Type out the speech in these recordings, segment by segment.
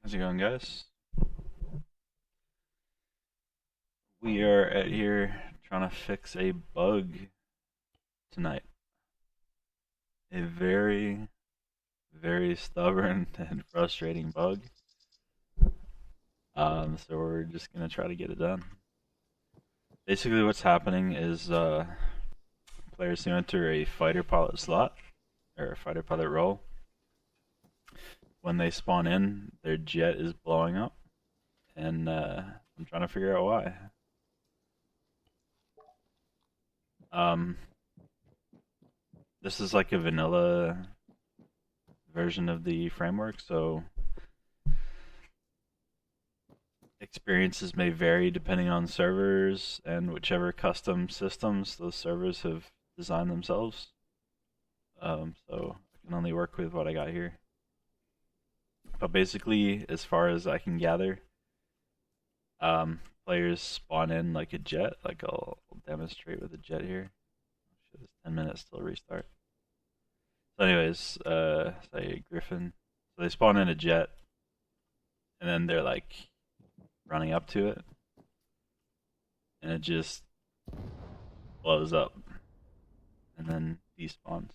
How's it going, guys? We are at here trying to fix a bug tonight. A very, very stubborn and frustrating bug. So we're just gonna try to get it done. Basically, what's happening is players who enter a fighter pilot slot or a fighter pilot role, when they spawn in, their jet is blowing up, and I'm trying to figure out why. Um, this is like a vanilla version of the framework, so experiences may vary depending on servers and whichever custom systems those servers have designed themselves. So I can only work with what I got here. But basically, as far as I can gather, players spawn in like a jet. Like I'll demonstrate with a jet here. Shit, it's 10 minutes till restart. So, anyways, say Griffin. So they spawn in a jet, and then they're like running up to it, and it just blows up and then despawns.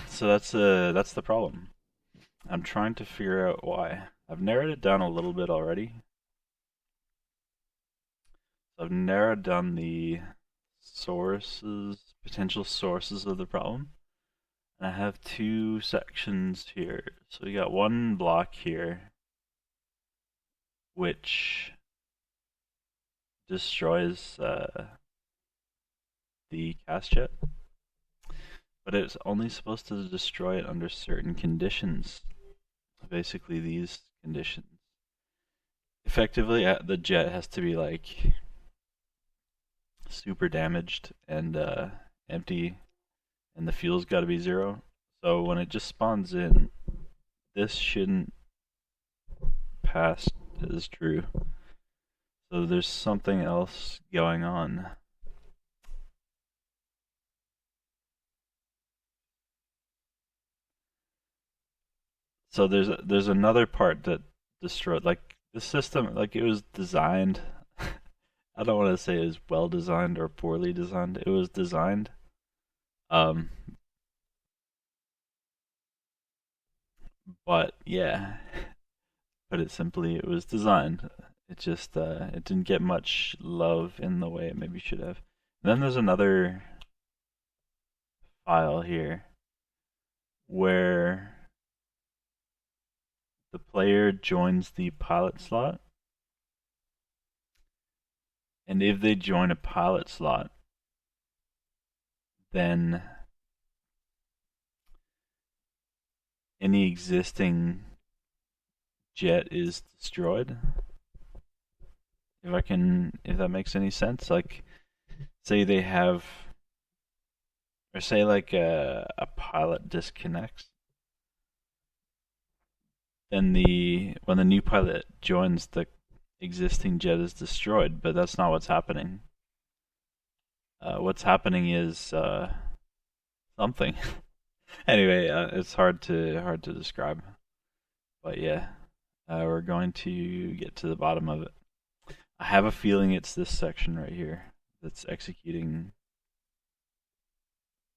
So that's the problem. I'm trying to figure out why. I've narrowed it down a little bit already. So I've narrowed down the sources, potential sources of the problem. And I have two sections here. So we got one block here which destroys the cast jet, but it's only supposed to destroy it under certain conditions. Basically, these conditions. Effectively, the jet has to be like super damaged and empty, and the fuel's got to be 0. So when it just spawns in, this shouldn't pass as true. So there's something else going on. So there's another part that destroyed, like the system, like it was designed. I don't want to say it was well designed or poorly designed. It was designed. Um, but yeah, put it simply, it was designed. It just it didn't get much love in the way it maybe should have. And then there's another file here where the player joins the pilot slot, and if they join a pilot slot, then any existing jet is destroyed. If that makes any sense, like say they have, or say like a pilot disconnects, then when the new pilot joins, the existing jet is destroyed. But that's not what's happening. What's happening is something. Anyway, it's hard to describe. But yeah, we're going to get to the bottom of it. I have a feeling it's this section right here that's executing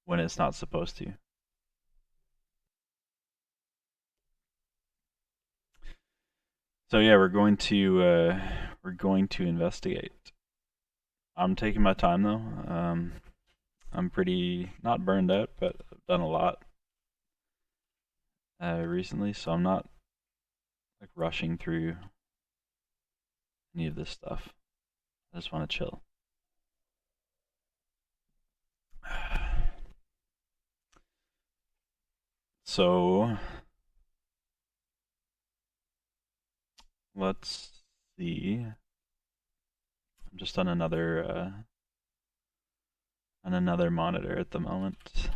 when it's not supposed to. So yeah, we're going to investigate. I'm taking my time though. I'm pretty not burned out, but I've done a lot recently, so I'm not like rushing through any of this stuff. I just want to chill. So let's see. I'm just on another monitor at the moment.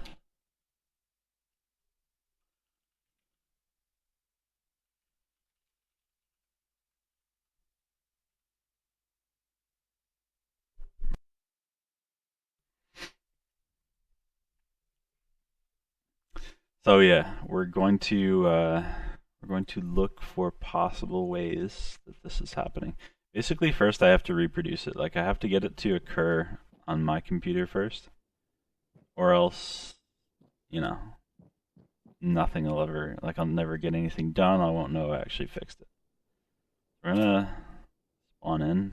So yeah, we're going to look for possible ways that this is happening. Basically, first I have to reproduce it. Like, I have to get it to occur on my computer first, or else, you know, nothing will ever, like, I'll never get anything done. I won't know I actually fixed it. We're gonna spawn in.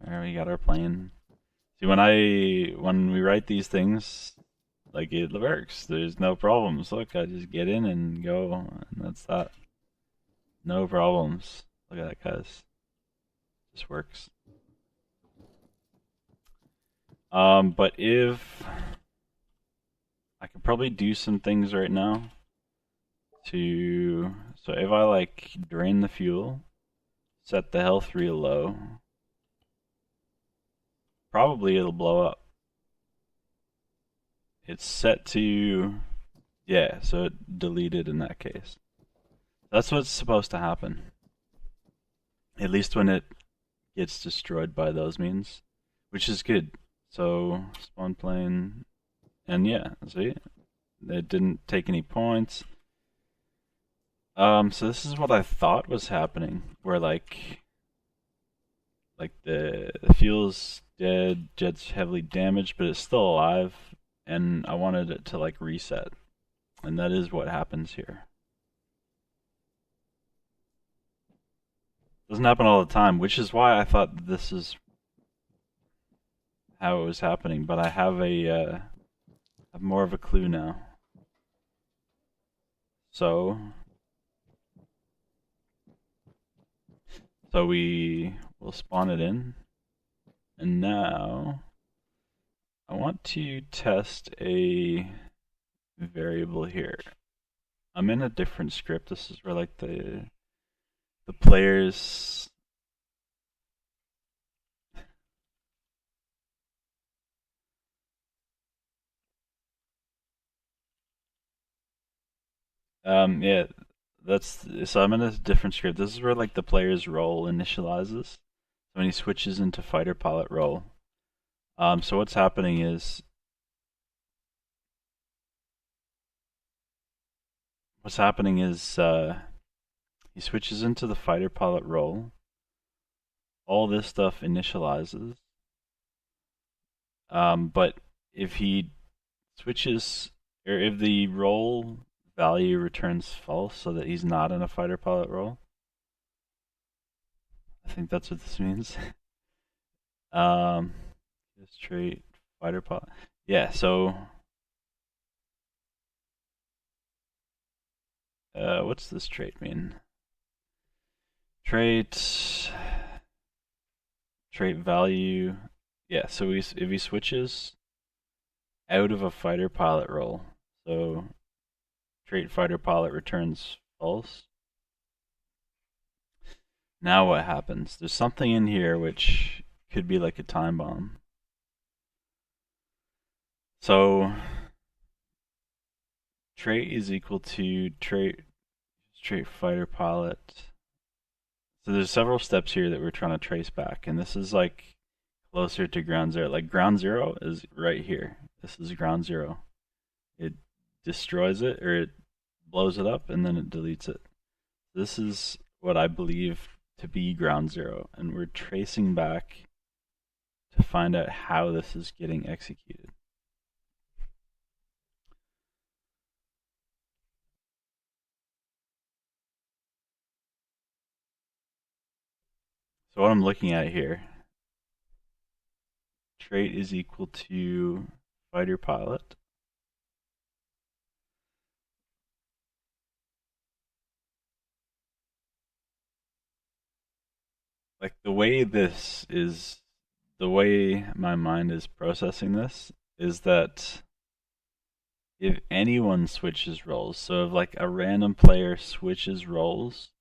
There, we got our plane. See, when we write these things, like, it works. There's no problems. Look, I just get in and go, and that's that. No problems. Look at that, guys. Just works. But if I could probably do some things right now to, so if I like drain the fuel, set the health real low, probably it'll blow up. It's set to, yeah, so it deleted in that case. That's what's supposed to happen. At least when it gets destroyed by those means, which is good. So, spawn plane, and yeah, see? It didn't take any points. So this is what I thought was happening, where like the fuel's dead, jet's heavily damaged, but it's still alive, and I wanted it to like reset. And that is what happens here. Doesn't happen all the time, which is why I thought this is how it was happening, but I have have more of a clue now. So we will spawn it in, and now I want to test a variable here. I'm in a different script. This is where like the players yeah, that's so I'm in a different script. This is where like the player's role initializes. So when he switches into fighter pilot role. So what's happening is he switches into the fighter pilot role. All this stuff initializes. But if he switches, or if the role value returns false, so that he's not in a fighter pilot role, I think that's what this means. This trait, fighter pilot. Yeah, so what's this trait mean? Trait value. Yeah, so if he switches out of a fighter pilot role, so trait fighter pilot returns false. Now what happens? There's something in here which could be like a time bomb. So trait is equal to trait fighter pilot. So there's several steps here that we're trying to trace back, and this is like closer to ground zero. Like ground zero is right here. This is ground zero. It destroys it, or it blows it up, and then it deletes it. This is what I believe to be ground zero, and we're tracing back to find out how this is getting executed. So what I'm looking at here, trait is equal to fighter pilot. Like the way my mind is processing this is that if anyone switches roles, so if like a random player switches roles,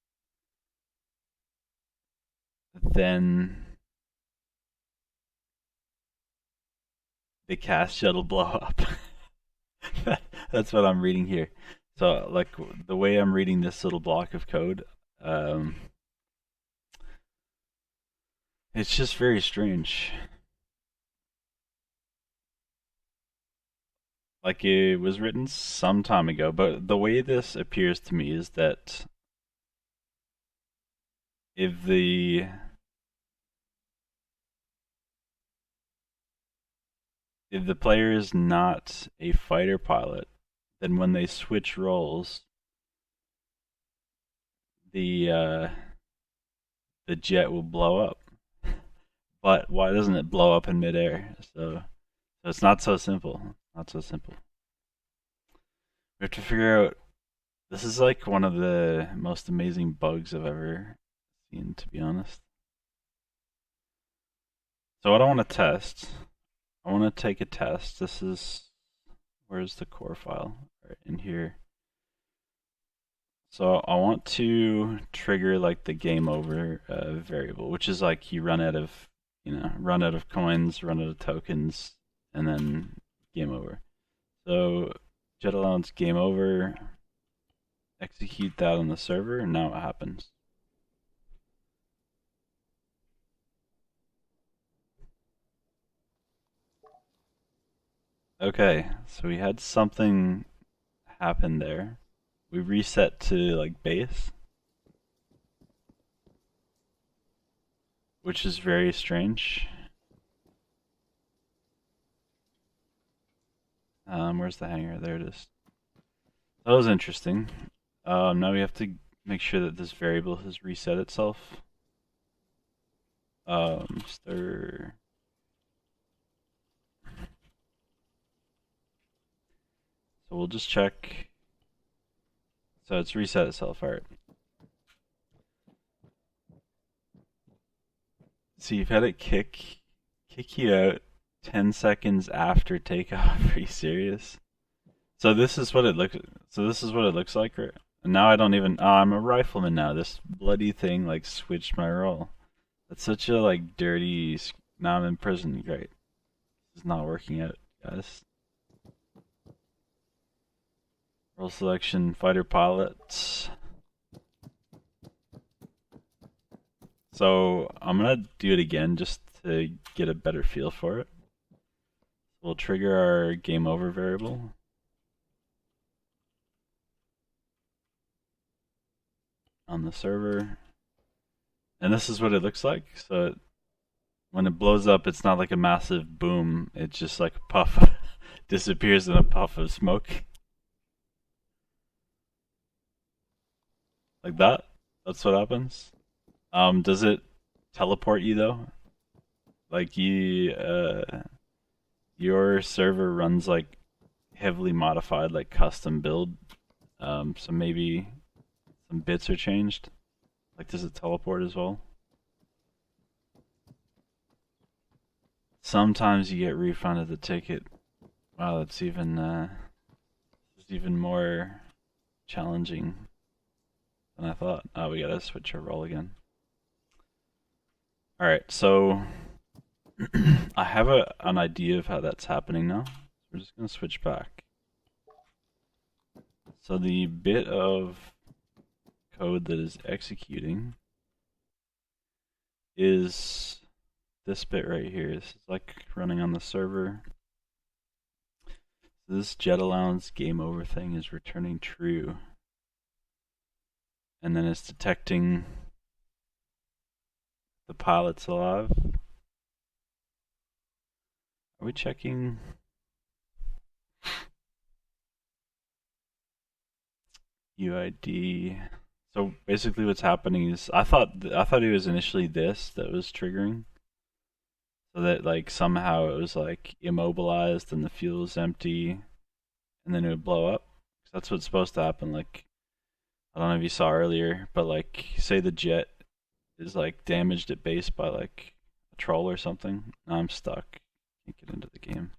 then the cast jet will blow up. That's what I'm reading here. So like the way I'm reading this little block of code, it's just very strange. like it was written some time ago, but the way this appears to me is that if the player is not a fighter pilot, then when they switch roles, the uh, the jet will blow up. But why doesn't it blow up in midair? So it's not so simple. Not so simple. We have to figure out. This is like one of the most amazing bugs I've ever seen, to be honest. So what I want to test, I want to take a test. This is, where's the core file? Right in here. So I want to trigger like the game over variable, which is like you run out of, run out of coins, run out of tokens, and then game over. So jet allowance game over, execute that on the server, and now it happens. Okay, so we had something happen there. We reset to like base, which is very strange. Where's the hanger? There it is. That was interesting. Now we have to make sure that this variable has reset itself. Stir. So we'll just check. So it's reset itself. All right. So you've had it kick you out 10 seconds after takeoff. Are you serious? So this is what it looks. So this is what it looks like, right? And now I don't even. Oh, I'm a rifleman now. This bloody thing like switched my role. That's such a like dirty. Now I'm in prison. Great. This is not working out, guys. Role selection, fighter pilot. So I'm gonna do it again just to get a better feel for it. We'll trigger our game over variable. On the server. And this is what it looks like. So when it blows up, it's not like a massive boom. It's just like a puff. Disappears in a puff of smoke. Like that. That's what happens. Does it teleport you though? Like your server runs like heavily modified, like custom build. So maybe some bits are changed. Like does it teleport as well? Sometimes you get refunded the ticket. Wow, that's even more challenging than I thought. Oh, we gotta switch our role again. Alright, so I have an idea of how that's happening now. We're just gonna switch back. So the bit of code that is executing is this bit right here. This is like running on the server. This jet allowance game over thing is returning true. And then it's detecting the pilot's alive. Are we checking? UID. So basically what's happening is I thought it was initially this that was triggering. So that like somehow it was like immobilized and the fuel is empty and then it would blow up. That's what's supposed to happen. Like I don't know if you saw earlier, but like say the jet is like damaged at base by like a troll or something. Now I'm stuck. Can't get into the game.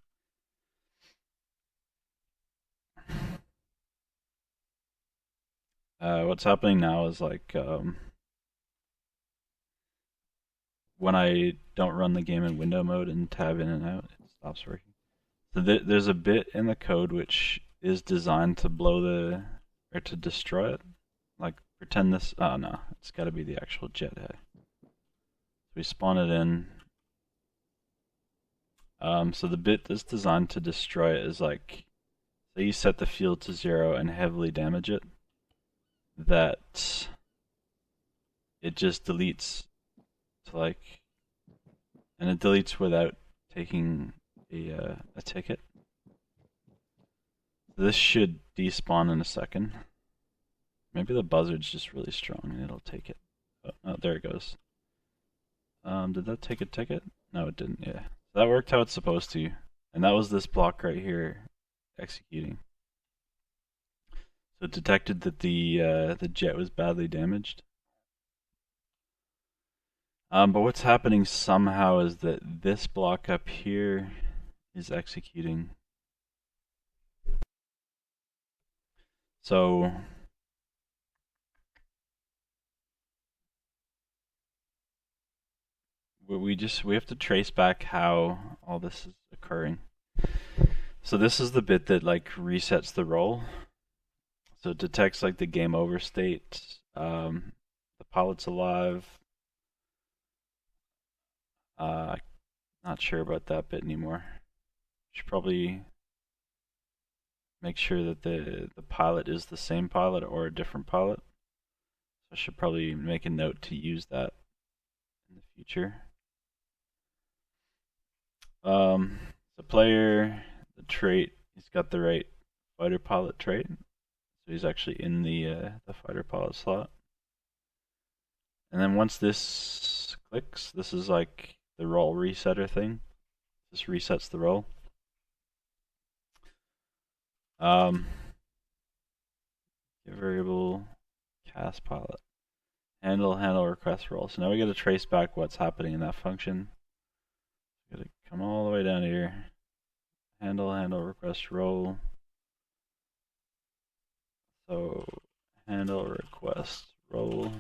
What's happening now is like when I don't run the game in window mode and tab in and out, it stops working. So there's a bit in the code which is designed to blow or to destroy it. Like pretend this. Oh no, it's got to be the actual jet head. We spawn it in. So the bit that's designed to destroy it is like say you set the field to 0 and heavily damage it, that it just deletes to like, and it deletes without taking a ticket. This should despawn in a second. Maybe the buzzard's just really strong and it'll take it. Oh, there it goes. Did that take a ticket? No, it didn't. Yeah, so that worked how it's supposed to, and that was this block right here executing. So it detected that the jet was badly damaged. But what's happening somehow is that this block up here is executing. So we have to trace back how all this is occurring. So this is the bit that like resets the roll. So it detects like the game over state, the pilot's alive. Not sure about that bit anymore. Should probably make sure that the pilot is the same pilot or a different pilot. So I should probably make a note to use that in the future. The player, the trait, he's got the right fighter pilot trait, so he's actually in the fighter pilot slot. And then once this clicks, this is like the roll resetter thing. This resets the roll. Get variable cast pilot. Handle request roll. So now we got to trace back what's happening in that function. Got to come all the way down here. Handle request roll. So handle request roll.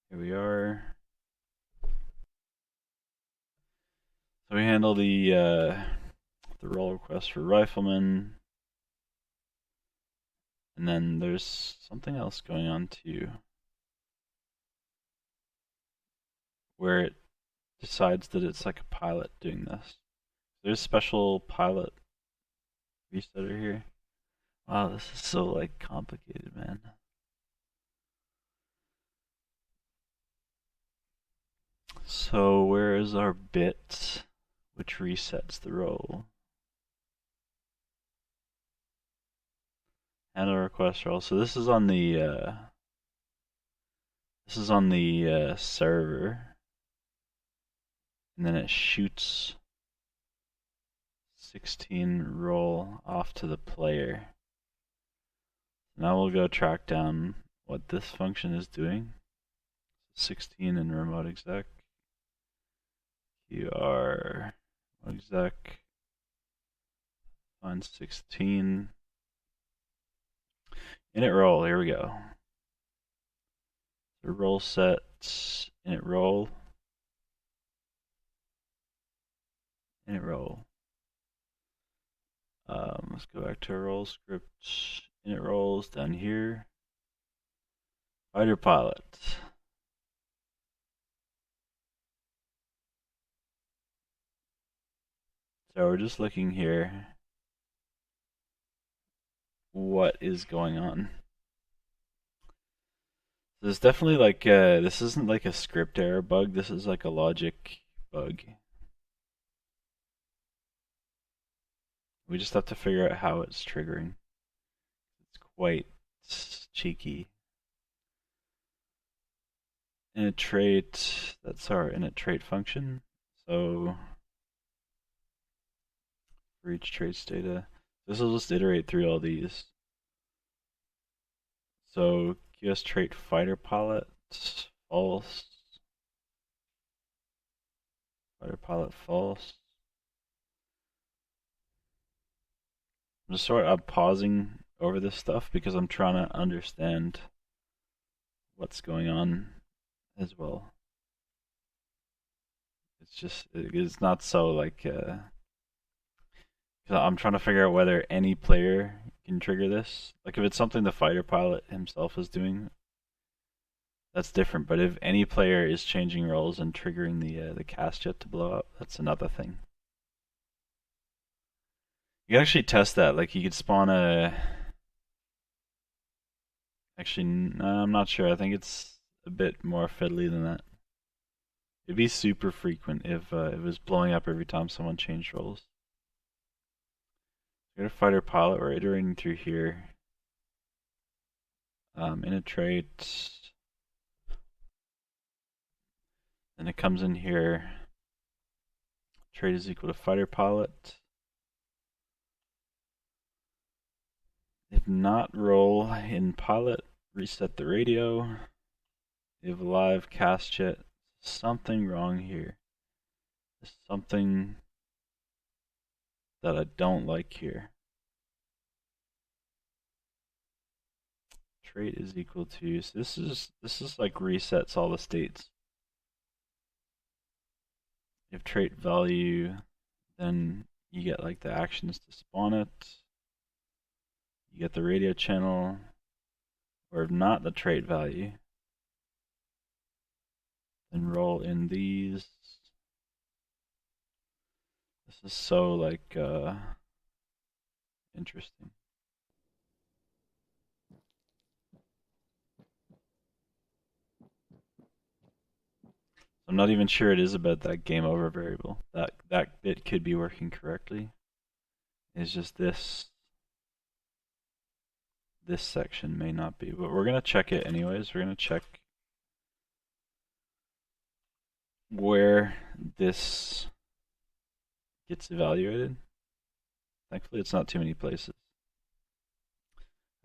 Here we are. So we handle the roll request for rifleman. And then there's something else going on too, where it decides that it's like a pilot doing this. There's special pilot resetter here. Wow, this is so like complicated, man. So where is our bit which resets the roll? Handle request roll. So this is on the server, and then it shoots 16 roll off to the player. Now we'll go track down what this function is doing. 16 in remote exec. QR remote exec. Find 16. Init roll, here we go. The roll set, init roll. Init roll. Let's go back to our roll script. Init rolls down here. Fighter pilot. So we're just looking here. What is going on? This is definitely like this isn't like a script error bug. This is like a logic bug. We just have to figure out how it's triggering. It's quite cheeky. Init trait, that's our init trait function. So for each traits data, this will just iterate through all these. So QS trait fighter pilot, false. Fighter pilot false. I'm pausing over this stuff because I'm trying to understand what's going on as well. It's not so like I'm trying to figure out whether any player can trigger this. Like if it's something the fighter pilot himself is doing, that's different. But if any player is changing roles and triggering the cast jet to blow up, that's another thing. You can actually test that. Like you could spawn a. Actually, I'm not sure. I think it's a bit more fiddly than that. It'd be super frequent if it was blowing up every time someone changed roles. We got a fighter pilot. We're iterating through here. In a trait. Then it comes in here. Trait is equal to fighter pilot. If not, roll in pilot. Reset the radio. If live, cast jet. Something wrong here. There's something that I don't like here. Trait is equal to, so this is like resets all the states. If trait value, then you get like the actions to spawn it. You get the radio channel, or if not the trait value, then roll in these. This is so like interesting. I'm not even sure it is about that game over variable. That bit could be working correctly. It's just this section may not be, but we're gonna check it anyways. We're gonna check where this gets evaluated. Thankfully it's not too many places.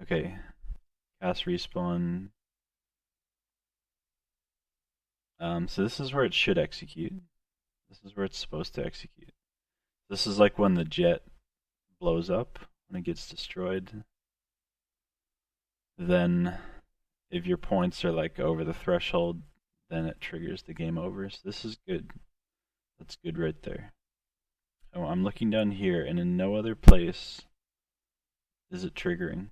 Okay, cast respawn. So this is where it should execute. This is where it's supposed to execute. This is like when the jet blows up, when it gets destroyed. Then if your points are like over the threshold, then it triggers the game over. So this is good. That's good right there. Oh, I'm looking down here, and in no other place is it triggering.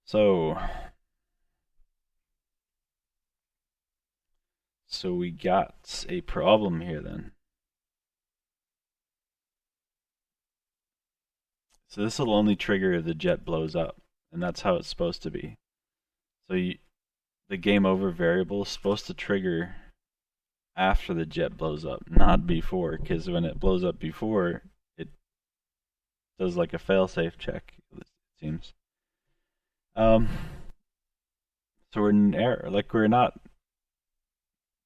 So we got a problem here then. So this will only trigger if the jet blows up, and that's how it's supposed to be. So the game over variable is supposed to trigger after the jet blows up, not before, because when it blows up before, it does like a failsafe check, it seems. So we're in error. Like we're not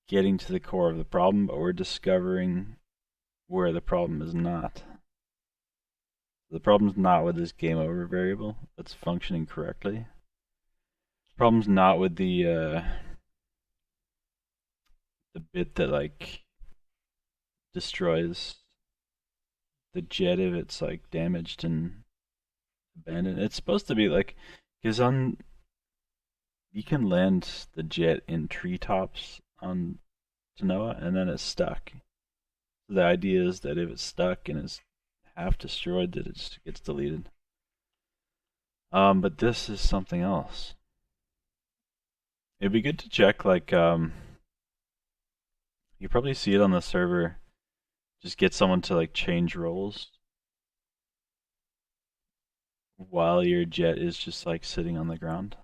getting to the core of the problem, but we're discovering where the problem is not. The problem's not with this game over variable that's functioning correctly. The problem's not with the bit that like destroys the jet if it's like damaged and abandoned. It's supposed to be like, because you can land the jet in treetops on Genoa and then it's stuck. So the idea is that if it's stuck and it's half destroyed, that it just gets deleted. But this is something else. It'd be good to check, like, you probably see it on the server. Just get someone to like change roles while your jet is just like sitting on the ground.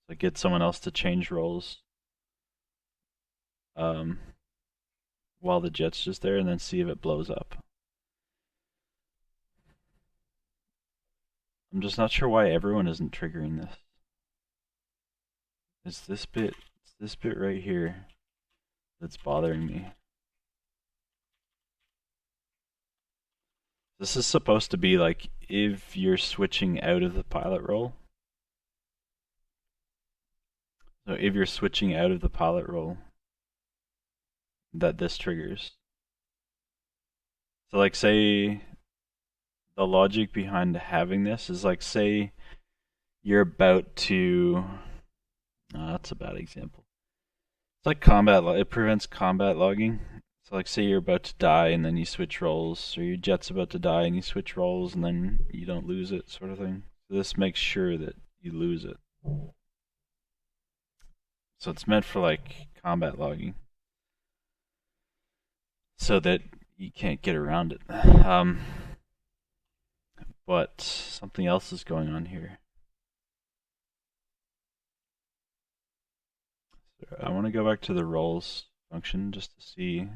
So get someone else to change roles while the jet's just there, and then see if it blows up. I'm just not sure why everyone isn't triggering this. It's this bit right here that's bothering me. This is supposed to be like if you're switching out of the pilot role. So if you're switching out of the pilot role, that this triggers. So like say the logic behind having this is like say you're about to that's a bad example. It's like combat it prevents combat logging. So like say you're about to die and then you switch roles, or your jet's about to die and you switch roles and then you don't lose it, sort of thing. So this makes sure that you lose it. So it's meant for like combat logging, so that you can't get around it. But something else is going on here. So I want to go back to the roles function just to see.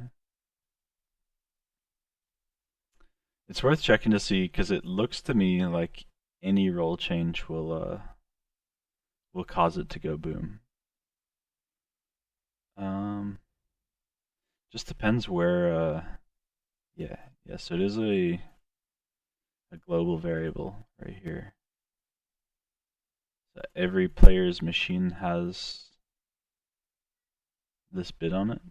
It's worth checking to see because it looks to me like any role change will cause it to go boom. Just depends where. Yeah. So it is a global variable right here. So every player's machine has this bit on it.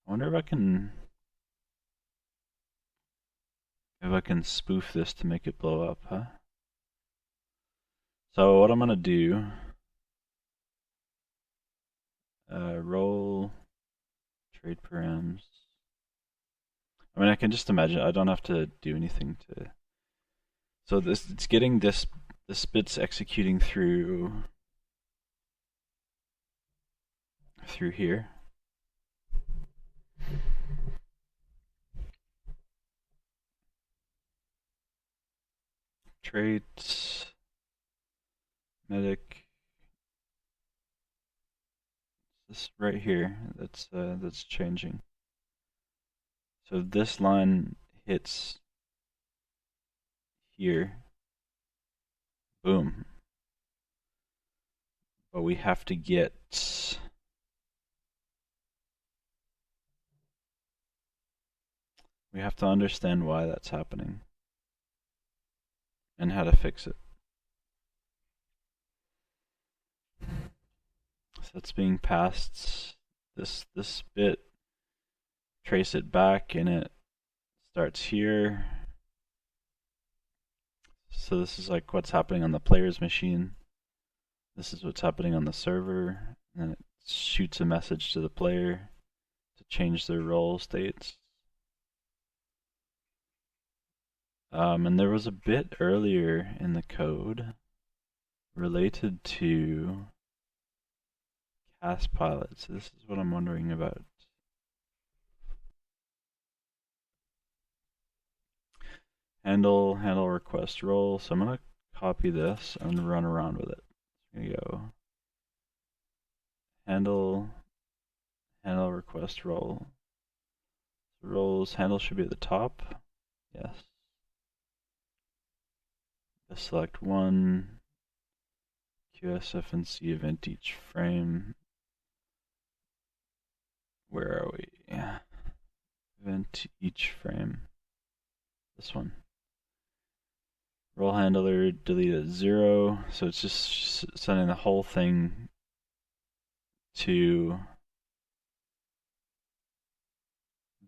I wonder if I can spoof this to make it blow up, huh? So what I'm gonna do, roll trade params. I mean, I can just imagine. I don't have to do anything to. So it's getting this bit's executing through here. Traits, medic. This right here. That's changing. So this line hits here. Boom. But we have to get. We have to understand why that's happening and how to fix it. So that's being passed this bit, trace it back, and it starts here. So this is like what's happening on the player's machine. This is what's happening on the server, and then it shoots a message to the player to change their role states. And there was a bit earlier in the code related to cast pilot. So this is what I'm wondering about. Handle request role. So I'm gonna copy this and run around with it. Here you go. Handle request role. So roles handle should be at the top. Yes. Just select one. QSFNC event each frame. Where are we? Event each frame. This one. Role handler delete at 0, so it's just sending the whole thing to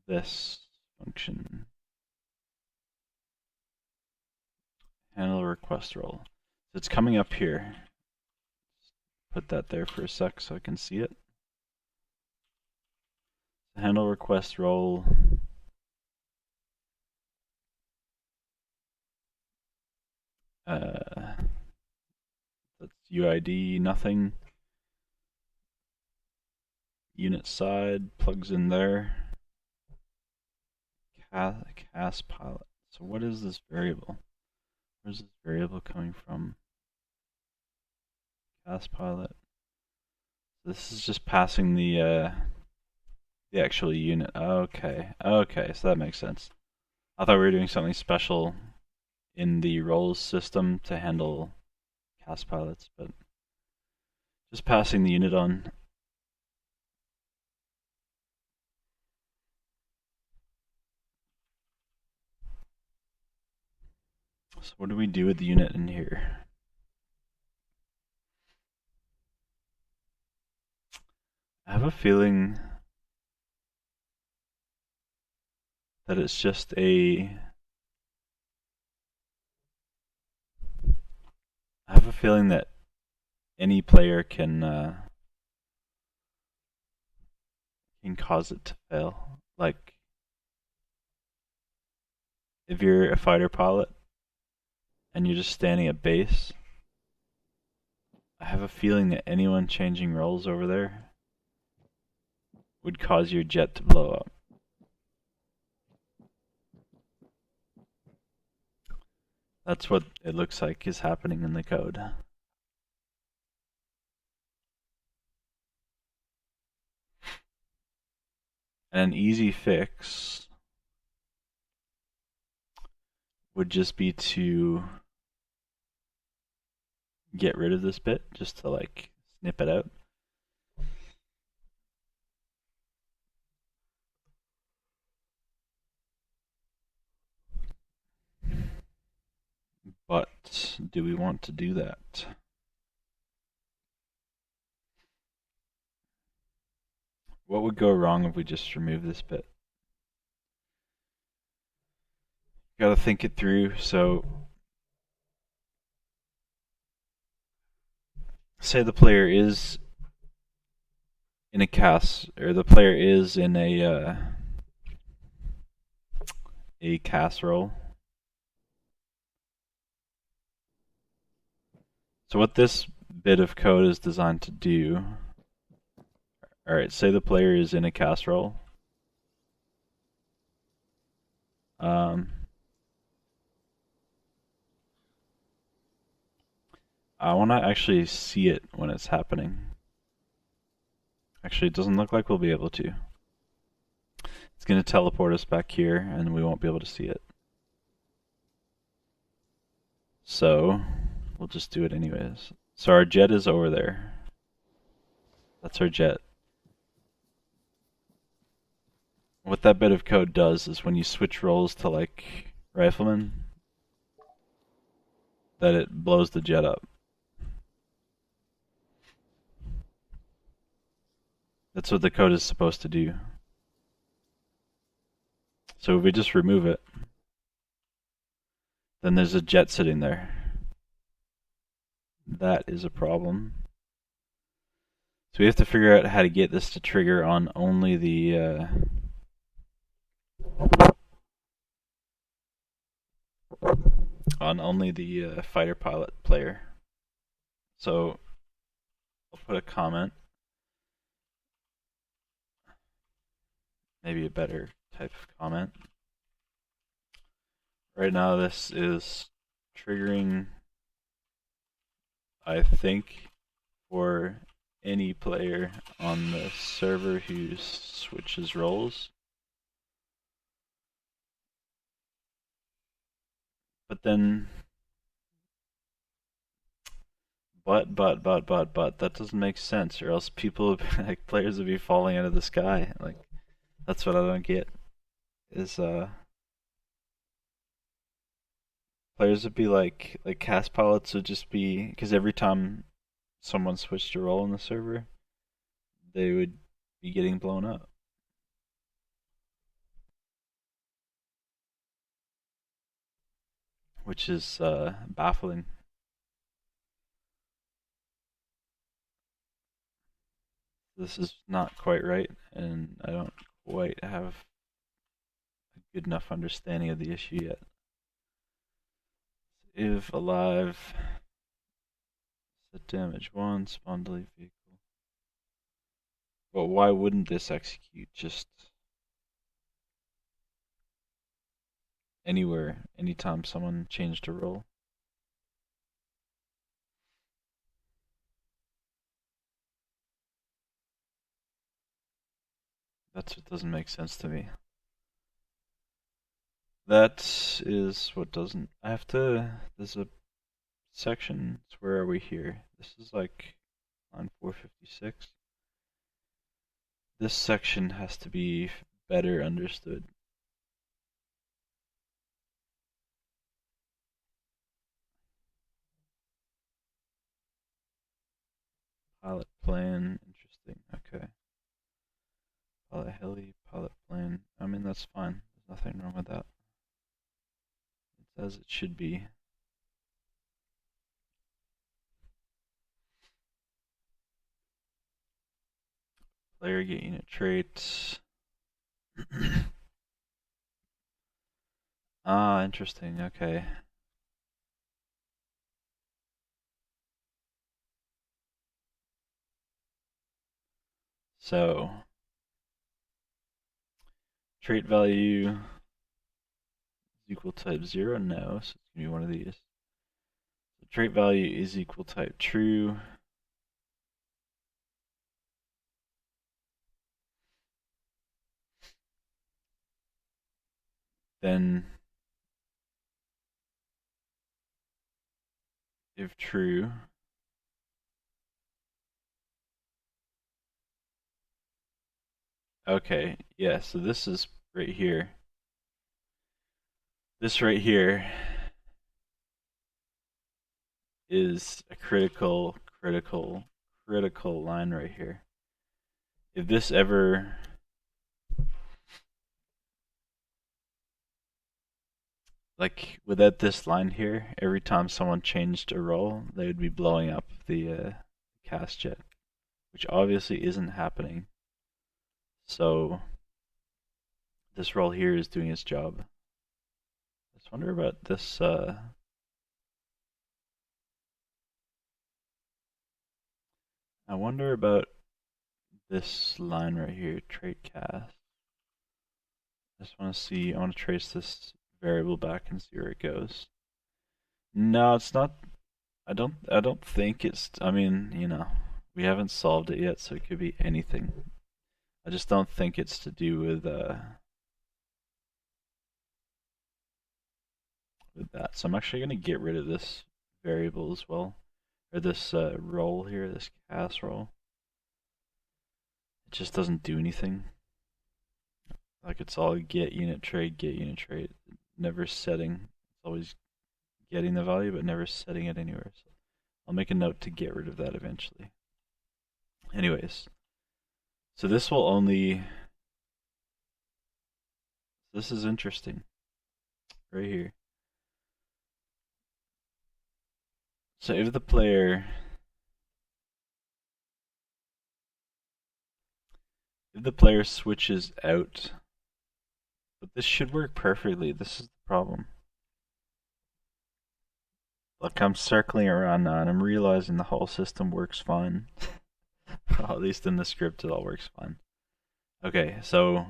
this function. Handle request role. So it's coming up here. Put that there for a sec so I can see it. Handle request role. That's UID, nothing. Unit side plugs in there. Cast pilot. So what is this variable? Where's this variable coming from? Cast pilot. This is just passing the actual unit. Okay, so that makes sense. I thought we were doing something special in the roles system to handle cast pilots, but just passing the unit on. So what do we do with the unit in here? I have a feeling that it's just I have a feeling that any player can cause it to fail. Like, if you're a fighter pilot and you're just standing at base, I have a feeling that anyone changing roles over there would cause your jet to blow up. That's what it looks like is happening in the code. And an easy fix would just be to get rid of this bit, just to like snip it out. But do we want to do that? What would go wrong if we just remove this bit? Gotta think it through. So, say the player is in a cast, or the player is in a casserole. So what this bit of code is designed to do, alright, say the player is in a casserole. I want to actually see it when it's happening. Actually, it doesn't look like we'll be able to. It's going to teleport us back here, and we won't be able to see it. So, we'll just do it anyways. So our jet is over there. That's our jet. What that bit of code does is when you switch roles to like rifleman, that it blows the jet up. That's what the code is supposed to do. So if we just remove it, then there's a jet sitting there. That is a problem. So we have to figure out how to get this to trigger on only the fighter pilot player. So I'll put a comment. Maybe a better type of comment. Right now this is triggering, I think, for any player on the server who switches roles. But then, but, that doesn't make sense, or else people, like, players would be falling out of the sky. Like, that's what I don't get, is, players would be like cast pilots would just be, because every time someone switched a role in the server, they would be getting blown up. Which is baffling. This is not quite right, and I don't quite have a good enough understanding of the issue yet. If alive, set damage 1, spawn delete vehicle. But why wouldn't this execute just anywhere, anytime someone changed a role? That's what doesn't make sense to me. That is what doesn't. I have to. There's a section. Where are we here? This is like on 456. This section has to be better understood. Pilot plane, interesting. Okay. Pilot heli, pilot plane. I mean, that's fine. There's nothing wrong with that. It's as it should be. Player get unit traits. Ah, interesting. Okay. So trait value is equal type 0? No, so it's going to be one of these. So trait value is equal type true. Then if true, okay, yeah, so this is right here. This right here is a critical line right here. If this ever like without this line here, every time someone changed a role, they would be blowing up the cast jet, which obviously isn't happening. So this role here is doing its job. I just wonder about this. I wonder about this line right here, trait cast. I just want to see. I want to trace this variable back and see where it goes. No, it's not. I don't think it's. I mean, you know, we haven't solved it yet, so it could be anything. I just don't think it's to do with that. So I'm actually going to get rid of this variable as well, or this role here, this cast role. It just doesn't do anything. Like it's all get unit trait, never setting. It's always getting the value, but never setting it anywhere. So I'll make a note to get rid of that eventually. Anyways, so this will only. This is interesting, right here. So if the player switches out, but this should work perfectly. This is the problem. Look, I'm circling around now, and I'm realizing the whole system works fine. Well, at least in the script, it all works fine. Okay, so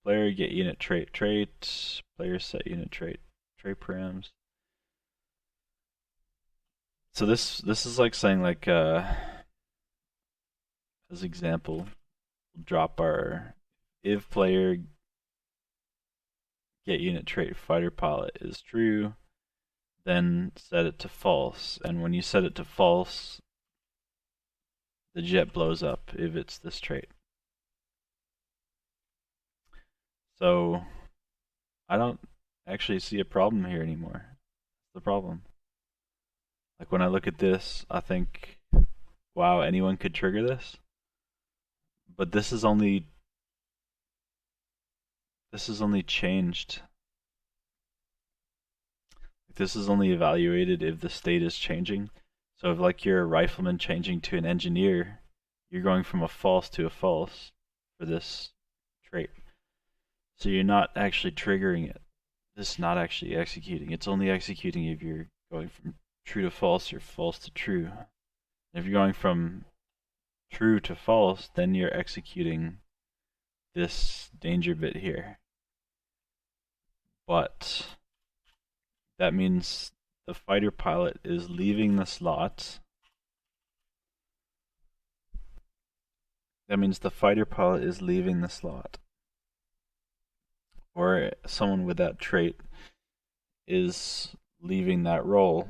player get unit trait, player set unit trait params. So this is like saying like as example, we'll drop our if player get unit trait fighter pilot is true, then set it to false. And when you set it to false, the jet blows up if it's this trait. So I don't actually see a problem here anymore. That's the problem. Like when I look at this, I think, wow, anyone could trigger this. But this is only changed. This is only evaluated if the state is changing. So if like you're a rifleman changing to an engineer, you're going from a false to a false for this trait. So you're not actually triggering it. This is not actually executing. It's only executing if you're going from true to false or false to true. If you're going from true to false, then you're executing this danger bit here. But that means the fighter pilot is leaving the slot. That means the fighter pilot is leaving the slot. Or someone with that trait is leaving that role.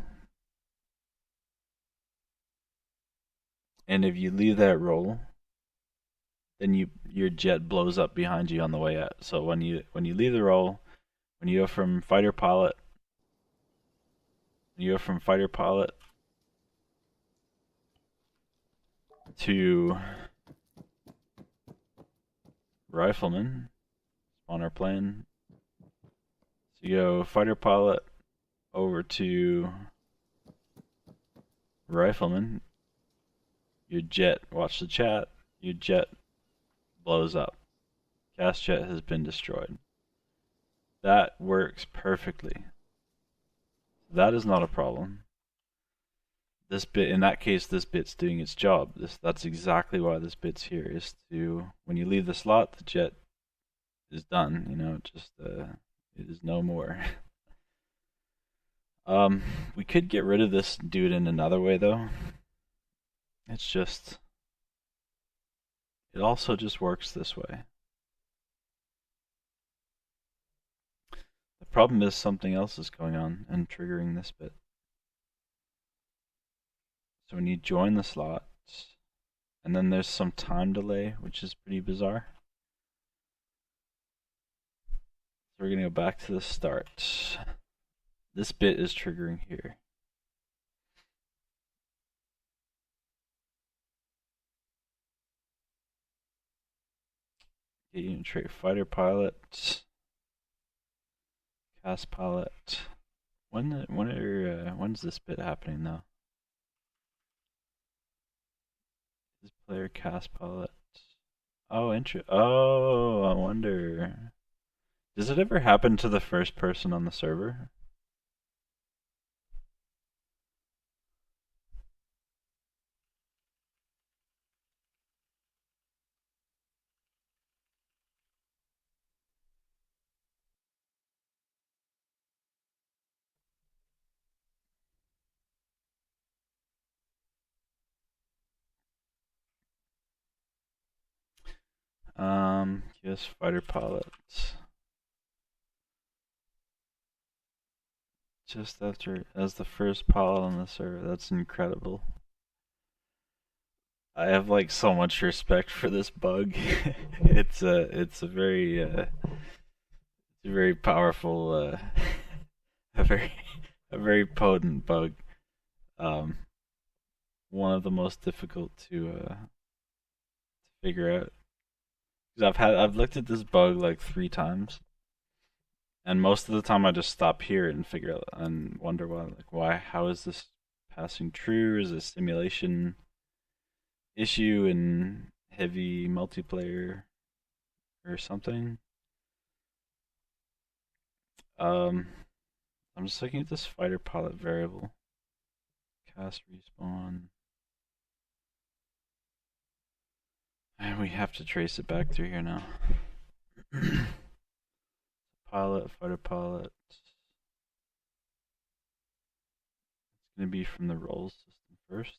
And if you leave that role, then your jet blows up behind you on the way out. So when you leave the role, when you go from fighter pilot to rifleman, spawn our plane. So you go fighter pilot over to rifleman. Your jet, watch the chat, your jet blows up. Cast jet has been destroyed. That works perfectly. That is not a problem. this bit, in that case, this bit's doing its job. That's exactly why this bit's here, is to, when you leave the slot, the jet is done, you know, it is no more. We could get rid of this and do it in another way though. It's just, it also just works this way. The problem is something else is going on and triggering this bit. So when you join the slot, and then there's some time delay, which is pretty bizarre. So we're gonna go back to the start. This bit is triggering here. Get unit trait fighter pilot, cast pilot. When's this bit happening though? This player cast pilot. Oh, Oh, I wonder. Does it ever happen to the first person on the server? QS fighter pilot. Just after, as the first pilot on the server. That's incredible. I have like so much respect for this bug. It's a very powerful, a very a very potent bug. Um, One of the most difficult to figure out. Because I've looked at this bug like 3 times, and most of the time I just stop here and figure out and wonder why how is this passing true? Is this simulation issue in heavy multiplayer or something? I'm just looking at this fighter pilot variable. Cast respawn. And we have to trace it back through here now. Pilot, fighter pilot. It's going to be from the roles system first.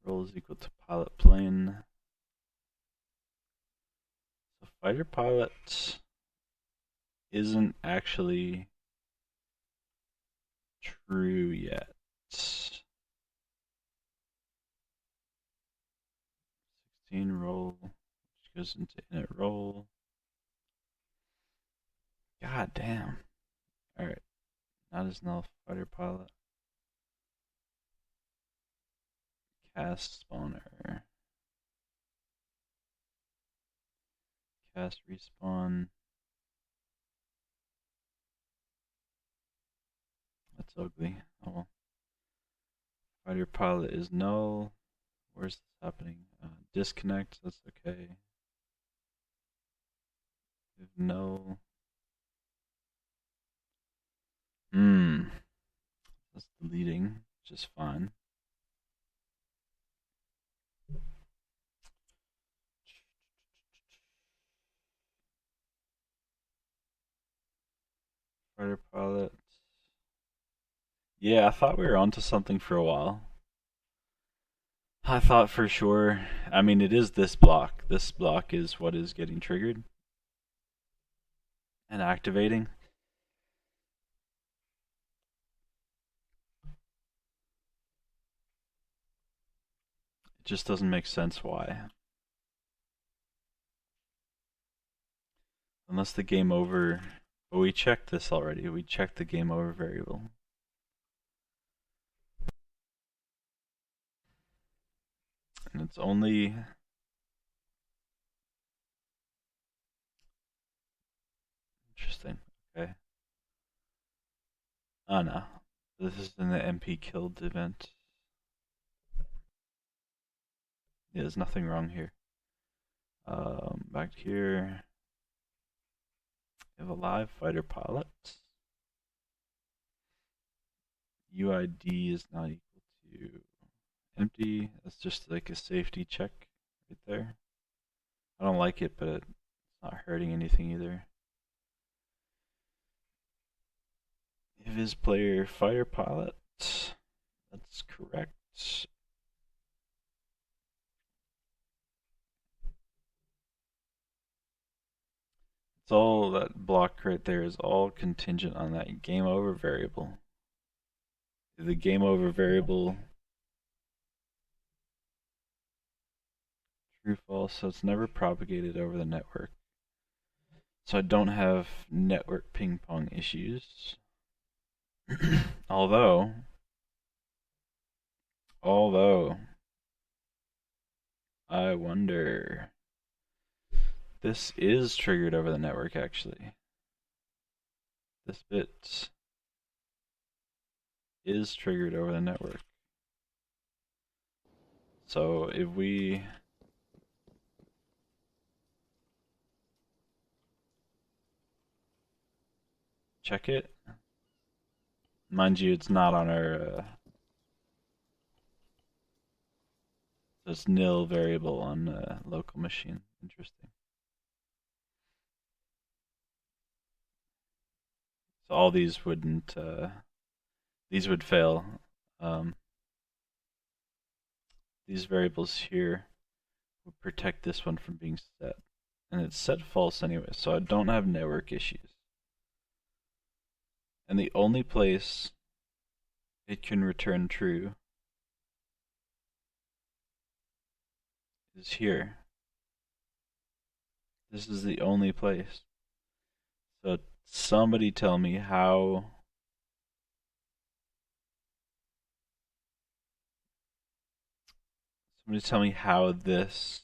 Role is equal to pilot plane. So fighter pilot isn't actually true yet. 16 roll, which goes into init roll. God damn. Alright, not as null fighter pilot. Cast spawner. Cast respawn. That's ugly. Oh well. Fighter pilot is null. Where's this happening? Disconnect, that's okay. No. That's deleting, which is fine. Fighter pilot. Yeah, I thought we were onto something for a while. I thought for sure. I mean, it is this block. This block is what is getting triggered and activating. It just doesn't make sense why. Unless the game over. But we checked this already. We checked the game over variable. And it's only. Interesting. Okay. Oh no. This is in the MP killed event. Yeah, there's nothing wrong here. Back here. We have a live fighter pilot. UID is not equal to empty. That's just like a safety check right there. I don't like it, but it's not hurting anything either. If is player fighter pilot, that's correct. It's all that block right there is all contingent on that game over variable. The game over variable true false, so it's never propagated over the network. So I don't have network ping pong issues. although I wonder, this is triggered over the network actually. This bit is triggered over the network. So if we check it, mind you, it's not on our so it's nil variable on local machine. Interesting. So all these wouldn't these would fail. These variables here would protect this one from being set, and it's set false anyway, so I don't have network issues. And the only place it can return true is here. This is the only place. So somebody tell me how this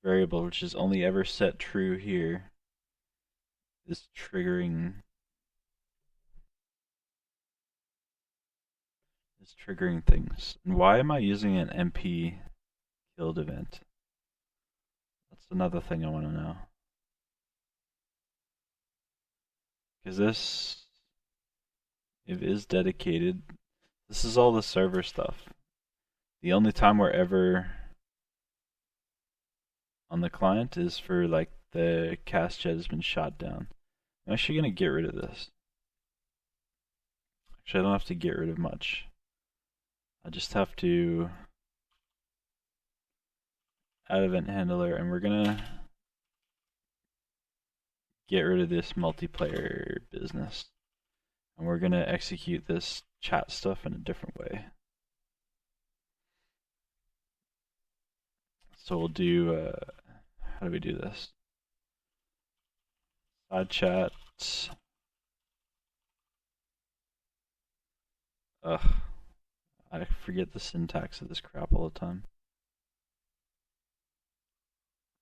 variable, which is only ever set true here, is triggering things. And why am I using an MP killed event? That's another thing I want to know. Because this, if is dedicated, this is all the server stuff. The only time we're ever on the client is for like the cast jet has been shot down. I'm actually going to get rid of this. Actually, I don't have to get rid of much. I just have to add event handler, and we're going to get rid of this multiplayer business. And we're going to execute this chat stuff in a different way. So we'll do, how do we do this? Side chat. Ugh, I forget the syntax of this crap all the time.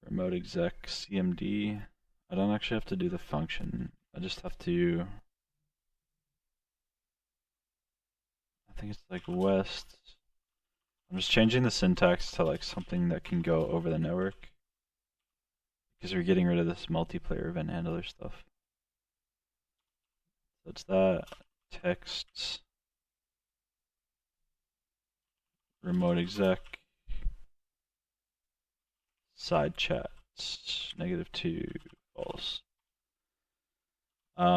Remote exec CMD. I don't actually have to do the function. I just have to, I think it's like west. I'm just changing the syntax to like something that can go over the network, because we're getting rid of this multiplayer event handler stuff. So it's that text remote exec side chat -2 false.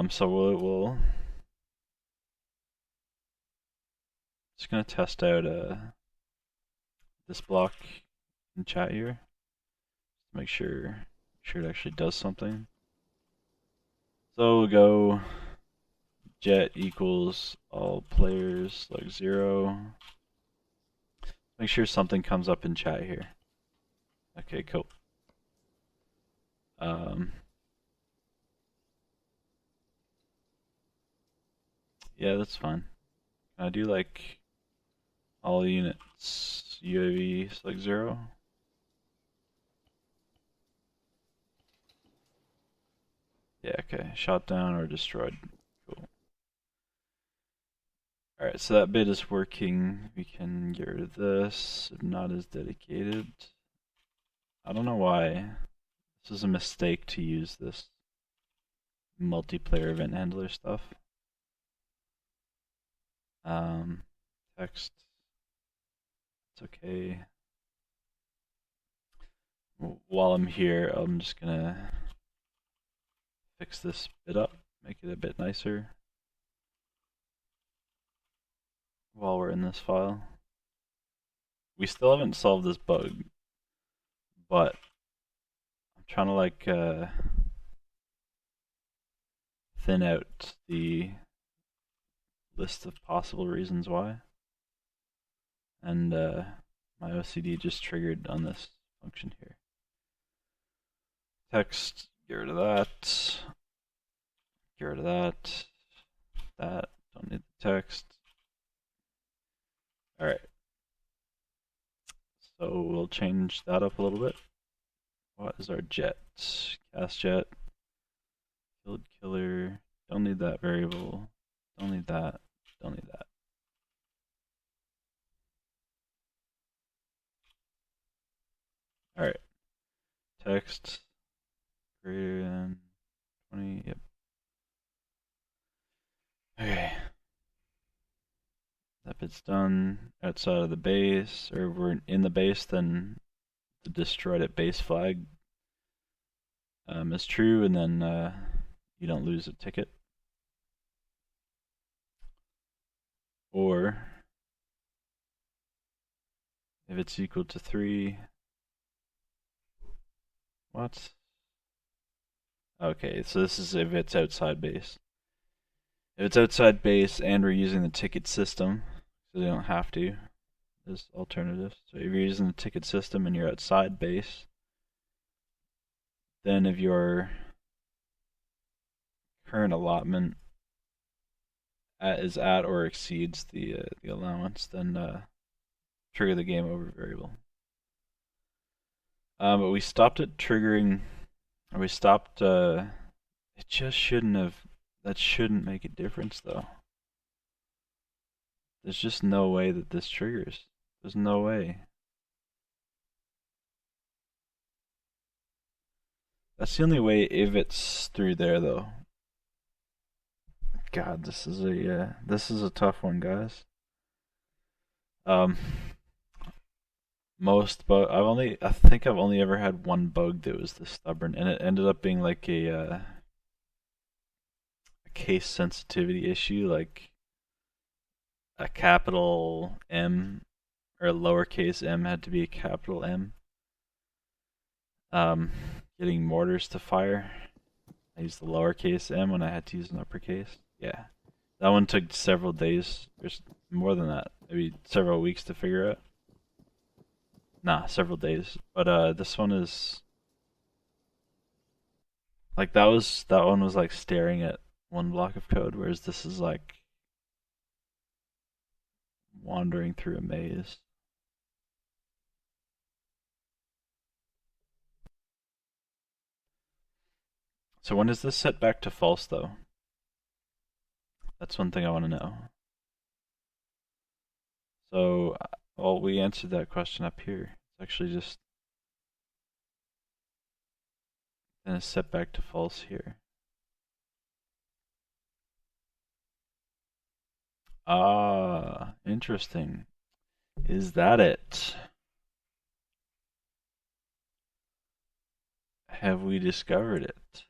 So we'll just gonna test out this block in chat here to make sure it actually does something. So we'll go jet equals all players like 0. Make sure something comes up in chat here. Okay, cool. Yeah, that's fine. Can I do like all units UAV select 0? Yeah, okay. Shot down or destroyed. Cool. Alright, so that bit is working. We can get rid of this. If not as dedicated. I don't know why. This is a mistake to use this multiplayer event handler stuff. Um, text, it's okay. While I'm here, I'm just gonna fix this bit up, make it a bit nicer while we're in this file. We still haven't solved this bug, but I'm trying to like thin out the list of possible reasons why. And my OCD just triggered on this function here. Text, get rid of that. Get rid of that. That, don't need the text. Alright. So we'll change that up a little bit. What is our jet? Cast jet. Killed killer. Don't need that variable. Don't need that. Don't need that. Alright. Text greater than 20. Yep. Okay. If it's done outside of the base, or we're in the base, then the destroyed at base flag is true, and then you don't lose a ticket. Or if it's equal to 3, what? Okay, so this is if it's outside base. If it's outside base and we're using the ticket system, so they don't have to, there's alternatives. So if you're using the ticket system and you're outside base, then if your current allotment is at or exceeds the allowance, then trigger the game over variable. But we stopped it triggering, or we stopped, it just shouldn't have, that shouldn't make a difference though. There's just no way that this triggers. There's no way. That's the only way if it's through there though. God, this is a tough one, guys. I think I've only ever had one bug that was this stubborn, and it ended up being like a case sensitivity issue, like a capital M or a lowercase m had to be a capital M. Getting mortars to fire, I used the lowercase m when I had to use an uppercase. Yeah, that one took several days, or more than that, maybe several weeks to figure out. Nah, several days. But this one is like that one was like staring at one block of code, whereas this is like wandering through a maze. So when is this set back to false though? That's one thing I want to know. So, well, we answered that question up here. It's actually just gonna set back to false here. Ah, interesting. Is that it? Have we discovered it?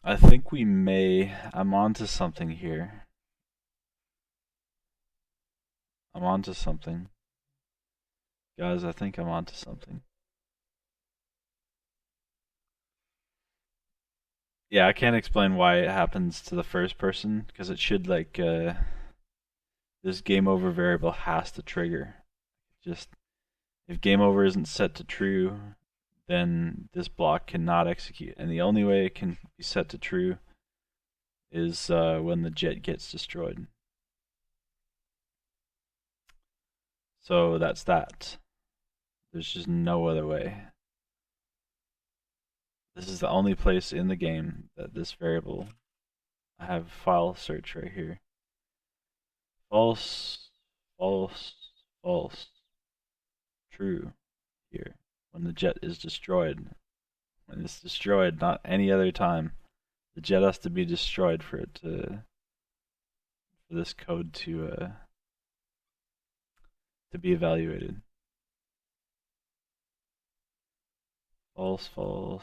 I think we may. I'm onto something here. I'm onto something. Guys, I think I'm onto something. Yeah, I can't explain why it happens to the first person, because it should like this game over variable has to trigger. Just if game over isn't set to true, then this block cannot execute. And the only way it can be set to true is when the jet gets destroyed. So that's that. There's just no other way. This is the only place in the game that this variable, I have file search right here. False, false, false, true here. When the jet is destroyed. When it's destroyed, not any other time. The jet has to be destroyed for this code to be evaluated. False, false.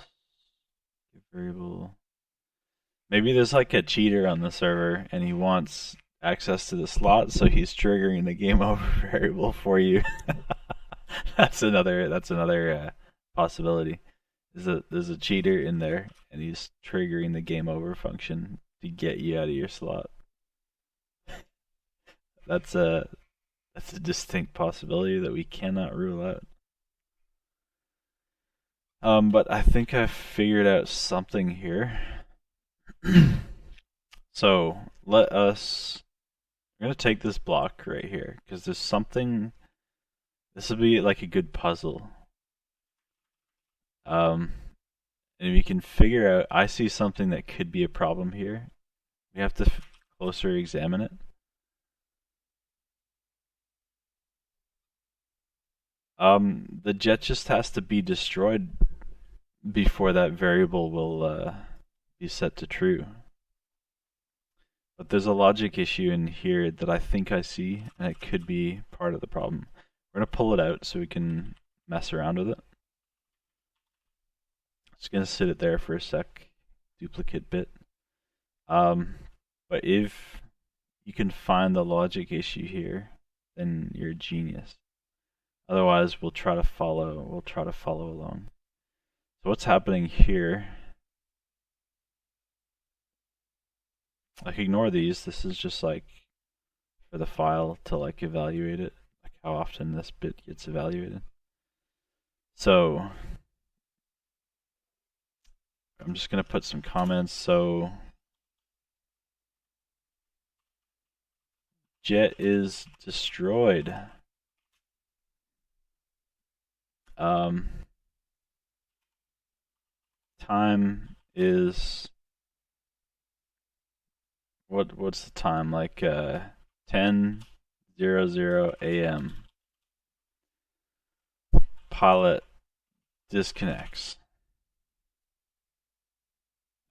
Variable. Maybe there's like a cheater on the server and he wants access to the slot, so he's triggering the game over variable for you. That's another possibility. There's a cheater in there and he's triggering the game over function to get you out of your slot. That's a distinct possibility that we cannot rule out. But I think I've figured out something here. So I'm gonna take this block right here because there's something. This will be like a good puzzle. And if you can figure out, I see something that could be a problem here. We have to closer examine it. The jet just has to be destroyed before that variable will be set to true. But there's a logic issue in here that I think I see, and it could be part of the problem. We're going to pull it out so we can mess around with it. Just going to sit it there for a sec. Duplicate bit. But if you can find the logic issue here, then you're a genius. Otherwise, we'll try to follow along. So what's happening here? Like, ignore these. This is just like for the file to like evaluate it, like how often this bit gets evaluated. So I'm just gonna put some comments. So jet is destroyed. Time is what's the time, like 10:00 a.m. Pilot disconnects.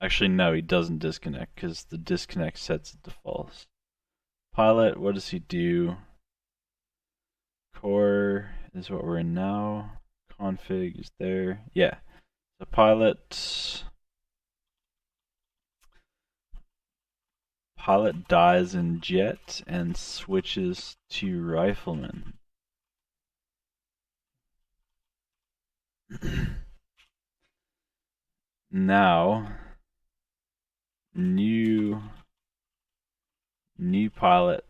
Actually, no, he doesn't disconnect because the disconnect sets it to false. Pilot, what does he do? Core is what we're in now. Config is there. Yeah. The pilot dies in jet and switches to rifleman. Now new pilot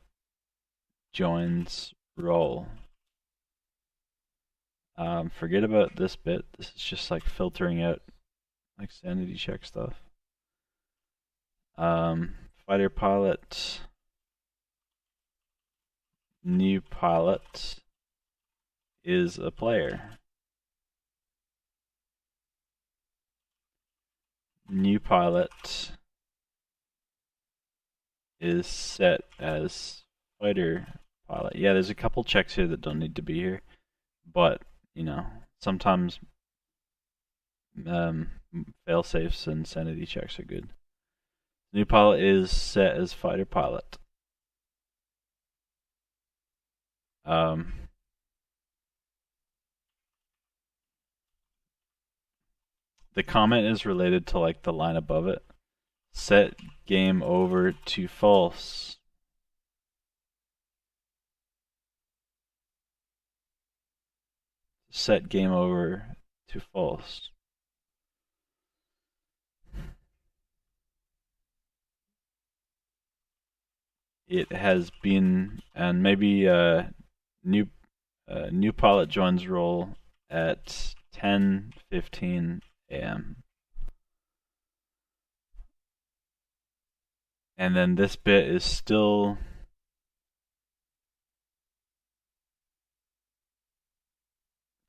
joins role. Forget about this bit. This is just like filtering out like sanity check stuff. Fighter pilot, new pilot is a player. New pilot is set as fighter pilot. Yeah, there's a couple checks here that don't need to be here, but you know, sometimes fail-safes and sanity checks are good. New pilot is set as fighter pilot. The comment is related to like the line above it. Set game over to false. Set game over to false. It has been, and maybe new pilot joins role at 10:15 a.m. And then this bit is still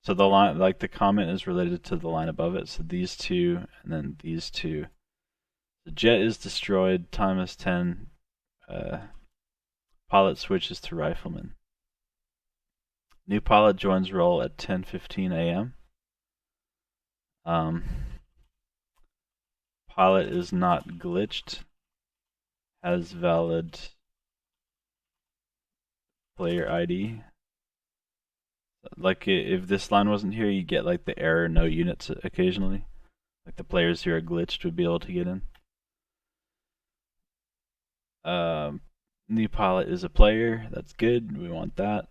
so the line, like the comment is related to the line above it. So these two and then these two. The jet is destroyed. Time is 10. Pilot switches to rifleman. New pilot joins role at 10:15 a.m. pilot is not glitched has valid player ID. Like if this line wasn't here, you get like the error no units occasionally. Like the players who are glitched would be able to get in. New pilot is a player. That's good. We want that.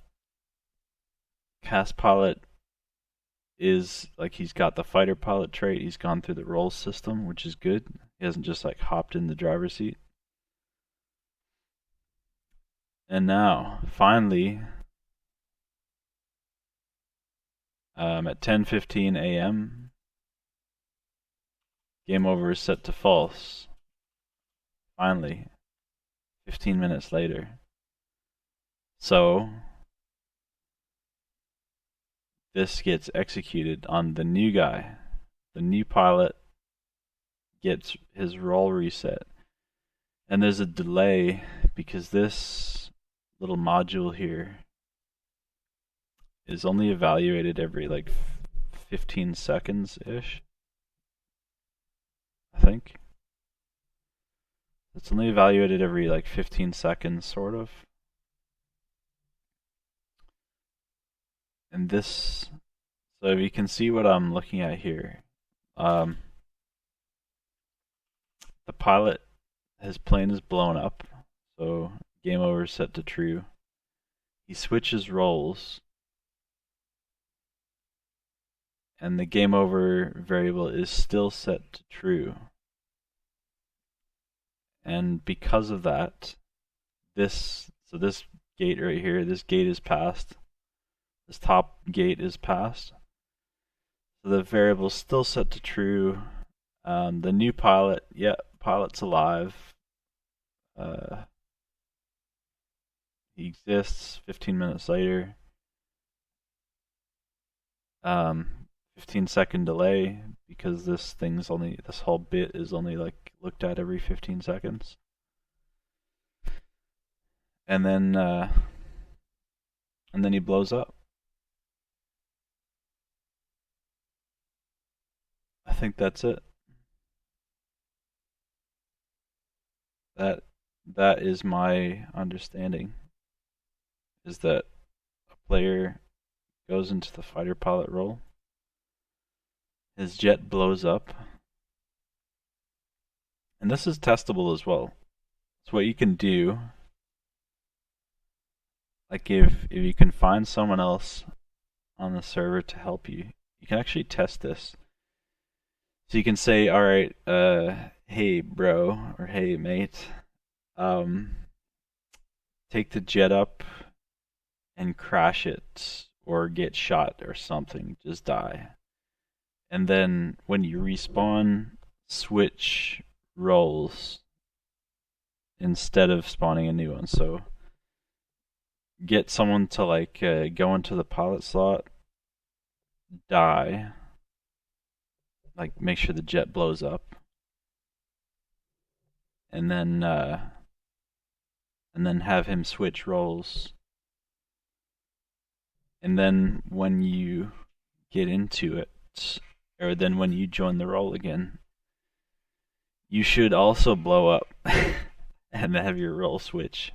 Cast pilot is like he's got the fighter pilot trait. He's gone through the roles system, which is good. He hasn't just like hopped in the driver's seat. And now, finally, at 10:15 a.m., game over is set to false. Finally, 15 minutes later. So, this gets executed on the new guy. The new pilot gets his role reset. And there's a delay because this little module here is only evaluated every like 15 seconds-ish, I think. It's only evaluated every like 15 seconds, sort of. And this, so if you can see what I'm looking at here, the pilot, his plane is blown up, so game over is set to true. He switches roles, and the game over variable is still set to true. And because of that, this gate right here, this gate is passed. This top gate is passed. So the variable is still set to true. The new pilot, pilot's alive. He exists 15 minutes later. 15-second delay because this whole bit is only like looked at every 15 seconds. And then he blows up. I think that's it. That is my understanding. Is that a player goes into the fighter pilot role, his jet blows up, and this is testable as well. It's what you can do. Like if you can find someone else on the server to help you, you can actually test this. So you can say, all right, hey bro, or hey mate, take the jet up and crash it, or get shot or something, just die. And then when you respawn, switch roles instead of spawning a new one. So get someone to like go into the pilot slot, die, like make sure the jet blows up, and then have him switch roles. And then when you get into it, or then when you join the role again, you should also blow up and have your role switch.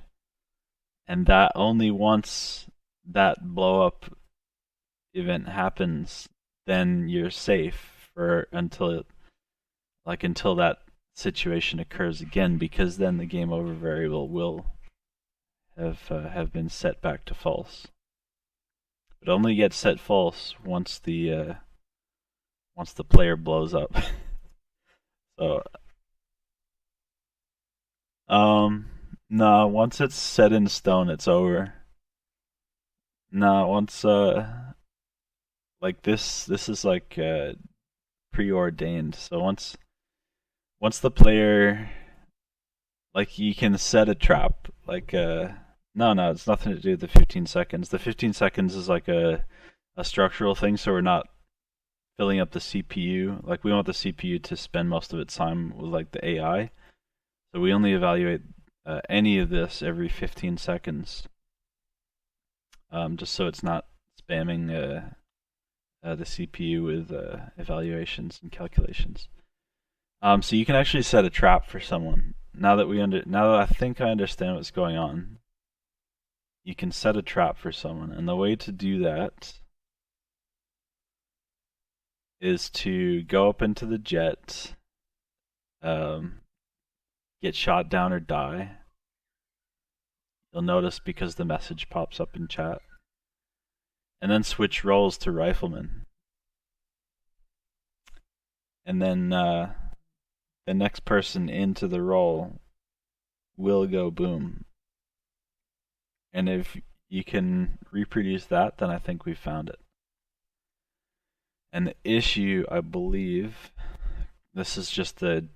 And that only once that blow up event happens, then you're safe for until that situation occurs again, because then the game over variable will have been set back to false. It only gets set false once the player blows up. So no, once it's set in stone, it's over. No, once like this is like preordained. So once the player, like, you can set a trap, like no, it's nothing to do with the 15 seconds. The 15 seconds is like a structural thing, so we're not filling up the CPU. Like, we want the CPU to spend most of its time with like the AI. So we only evaluate any of this every 15 seconds, just so it's not spamming the CPU with evaluations and calculations. So you can actually set a trap for someone. Now that I think I understand what's going on, you can set a trap for someone, and the way to do that is to go up into the jet, um, get shot down or die. You'll notice because the message pops up in chat, and then switch roles to rifleman, and then the next person into the role will go boom. And if you can reproduce that, then I think we found it. And the issue, I believe, this is just the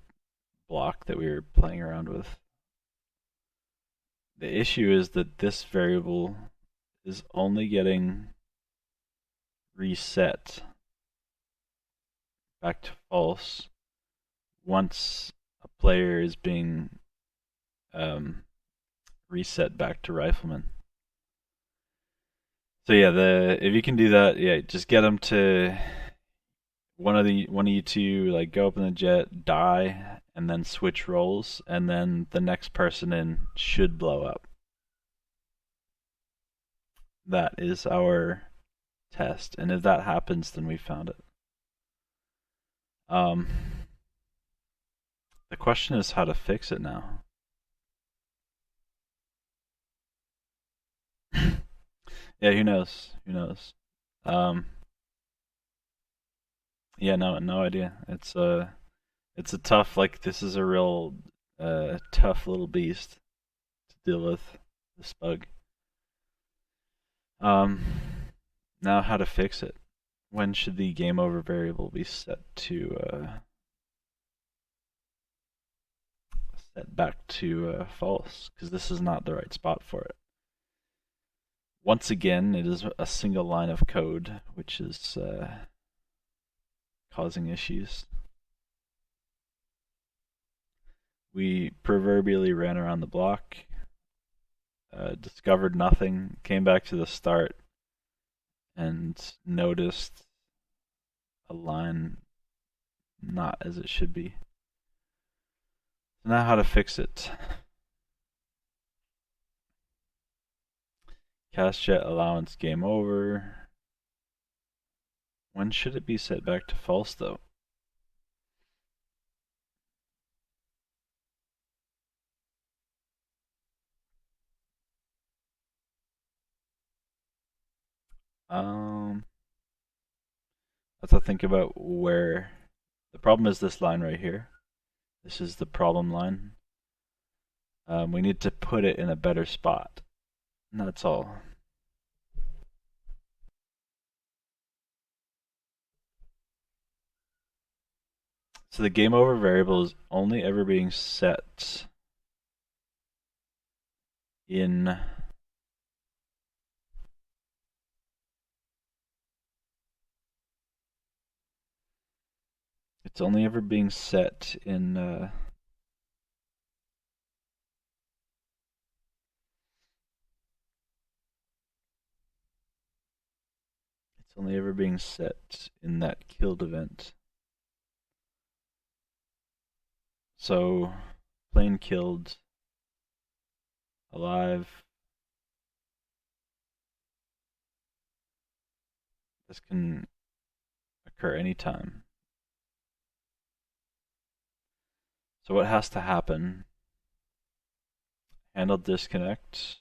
block that we were playing around with. The issue is that this variable is only getting reset back to false once a player is being reset back to rifleman. So yeah, if you can do that, yeah, just get them to one of you two, like go up in the jet, die, and then switch roles, and then the next person in should blow up. That is our test, and if that happens, then we found it. The question is how to fix it now. Yeah, who knows? Who knows? Yeah, no idea. It's a tough, like, this is a real tough little beast to deal with, this bug. Now how to fix it? When should the game over variable be set back to false? Because this is not the right spot for it. Once again, it is a single line of code, which is causing issues. We proverbially ran around the block, discovered nothing, came back to the start, and noticed a line not as it should be. So now how to fix it. Cast jet allowance game over. When should it be set back to false though? Let's think about where. The problem is this line right here. This is the problem line. We need to put it in a better spot. And that's all. So the game over variable is only ever being set in it's only ever being set in it's only ever being set in that killed event. So plane killed, alive. This can occur anytime. So what has to happen? Handle disconnect.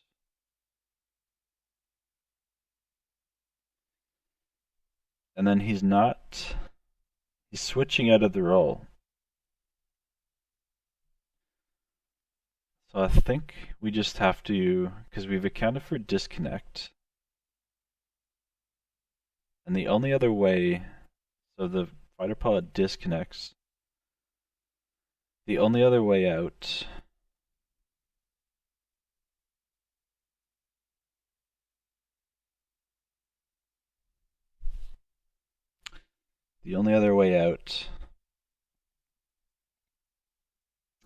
And then he's switching out of the role. So I think we just have to, because we've accounted for disconnect. And the only other way, so the fighter pilot disconnects. The only other way out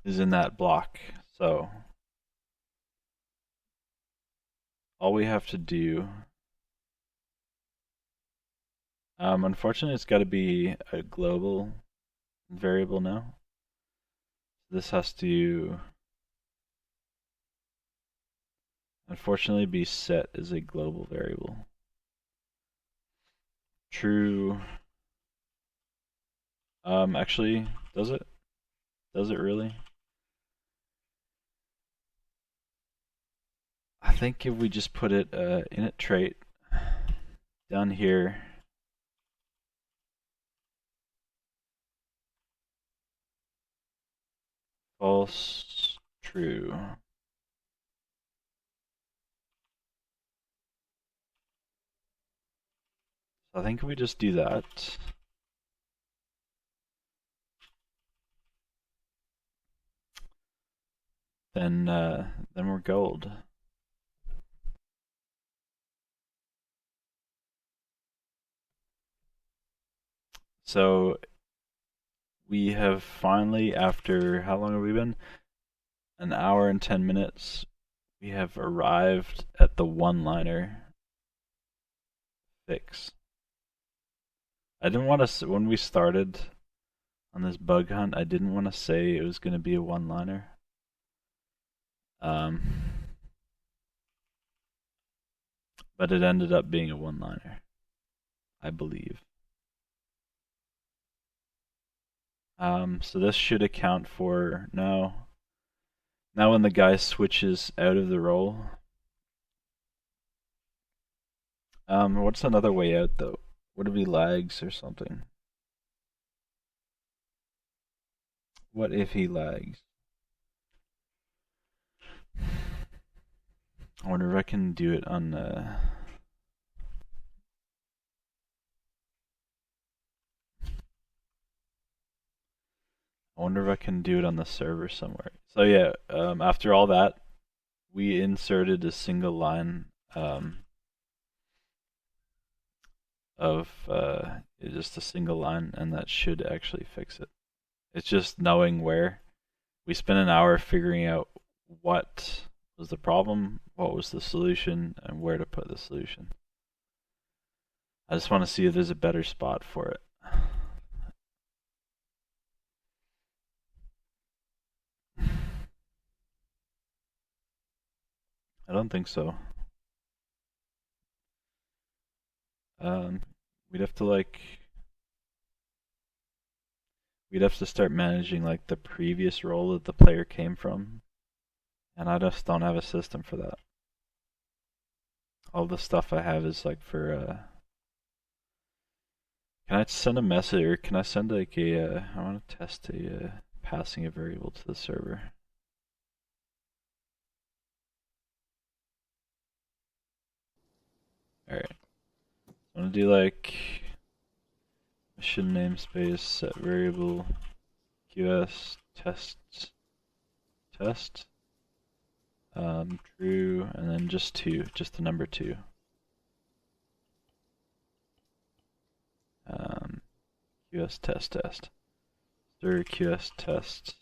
is in that block. So all we have to do, unfortunately it's got to be a global variable now. this has to unfortunately be set as a global variable. True. Actually, does it? Does it really? I think if we just put it init trait down here, false, true. So I think if we just do that, then we're gold. So we have finally, after how long have we been? An hour and 10 minutes. We have arrived at the one-liner fix. I didn't want to, when we started on this bug hunt, I didn't want to say it was going to be a one-liner. But it ended up being a one-liner, I believe. So this should account for now when the guy switches out of the role. What's another way out though? What if he lags or something? What if he lags? I wonder if I can do it on I wonder if I can do it on the server somewhere. So yeah, after all that, we inserted a single line of just a single line, and that should actually fix it. It's just knowing where. We spent an hour figuring out what was the problem, what was the solution, and where to put the solution. I just want to see if there's a better spot for it. I don't think so. We'd have to we'd have to start managing like the previous role that the player came from, and I just don't have a system for that. All the stuff I have is like for can I send a message, or can I send like I want to test passing a variable to the server. Alright. I'm gonna do like mission namespace set variable QS test true, and then just 2, just the number 2. QS test stir QS test.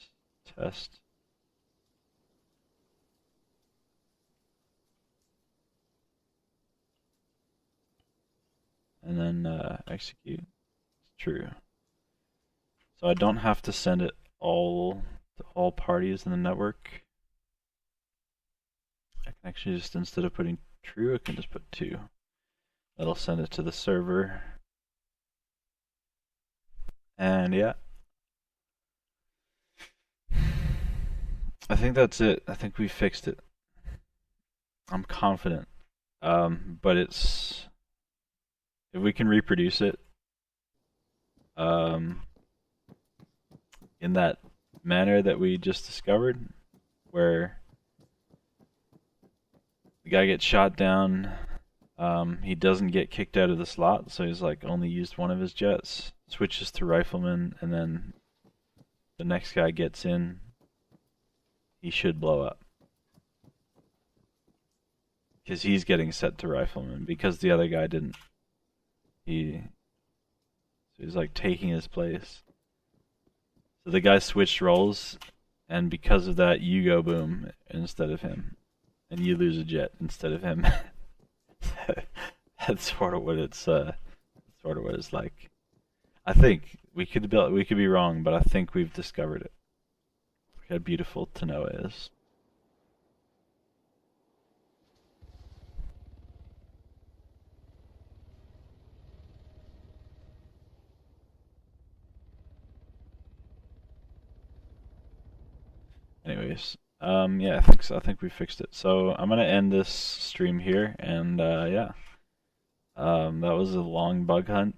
And then execute. True. So I don't have to send it all to all parties in the network. I can actually just, instead of putting true, I can just put 2. That'll send it to the server. And yeah. I think that's it. I think we fixed it. I'm confident. But it's, if we can reproduce it in that manner that we just discovered, where the guy gets shot down, he doesn't get kicked out of the slot, so he's like only used one of his jets, switches to rifleman, and then the next guy gets in, he should blow up. Because he's getting set to rifleman, because the other guy didn't. So he's like taking his place. So the guy switched roles, and because of that, you go boom instead of him, and you lose a jet instead of him. That's sort of what it's like. I think we could be wrong, but I think we've discovered it. how beautiful Tanoa is. Anyways, yeah, I think so. I think we fixed it. So I'm gonna end this stream here, and yeah, that was a long bug hunt,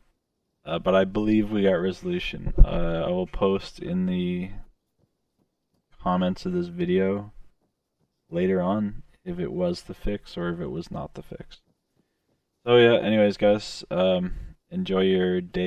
but I believe we got resolution. I will post in the comments of this video later on if it was the fix or if it was not the fix. So yeah, anyways, guys, enjoy your day.